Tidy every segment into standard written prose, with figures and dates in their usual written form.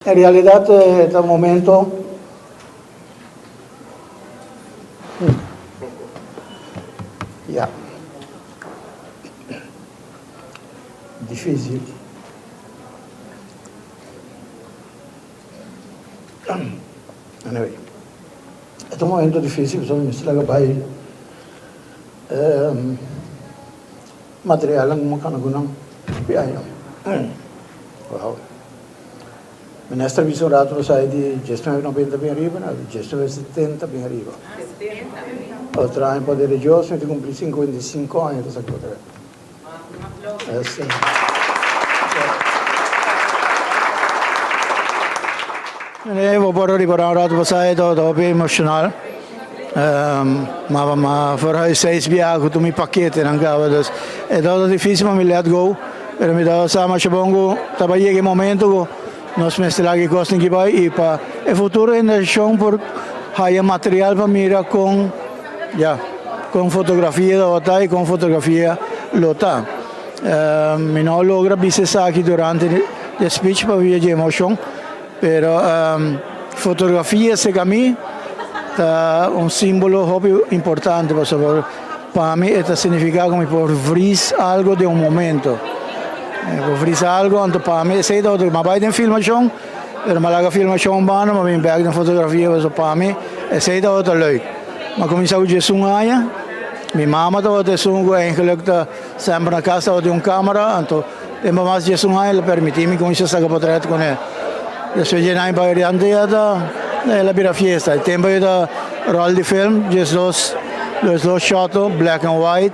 En realidad, este momento ya difícil. Anyway, este momento difícil, so misalnya gabay material ang makanagunang piayam. Wow. Ministro Visorato lo sai di gestione 90 ben arriba, gestione 70 ben arriba. Oltre un po' di regioni, ti compri 55 anni, tu sai cosa è. Sì. Vou por ricordar um rato você todo bem emocional. Ma voor steeds biago tu mi pakkete nan gava dus. É todo difícil mas me let go. Pero me dá sama chabongo, taba chega momento nós mestre que gostam que vai e para o futuro ainda chão por haya material para mira com fotografia da outra e com fotografia lota. Me não logra bisesar aqui durante o speech para ver de emoção, pero fotografia se caminha tá símbolo hobby importante para mim это significa como por fris algo de momento. Voor algo, want para mim sei dat ik maar bij de filmation, maar laga filmation baan, maar mijn bag de fotografie was op para mim, sei dat het leuk. Maar kom ik zou je zingen, mijn mama dat het zingen eigenlijk dat sempre na casa had een camera, en toen de mama je zingen le permittimi com isso saca portret con ele. Dus we gaan bij de andere da la bira fiesta. El tempo da roll de film, just dos shots black and white.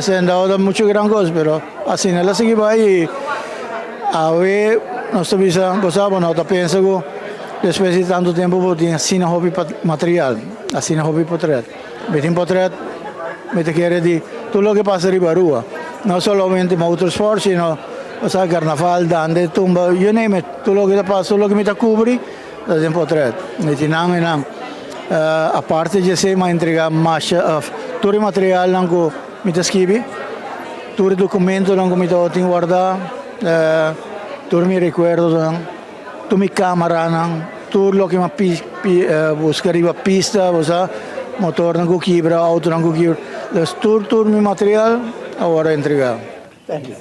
Se han dado mucho gran cosa, pero así no la seguí y a ver, no estoy pensando, no te pienso que después de tanto tiempo voy a hacer hobby material, así hobby portrait. Meter un portrait, me te quiere decir todo lo que pasa en Barúa, no solamente motorsport, sino o sea, carnaval, dande, tumba, you name it, todo lo que te pasa, todo lo que me te cubre, es un portrait. Me tienen aparte de ser me entregar más todo el material que mi te scrivi, tutti i documenti non come ti guarda, tutti i ricordi, tutti i camera, tutto lo che mi buscariva pista, motor non kibra, auto non kibra, tutto il materiale ora entregato. Thank you.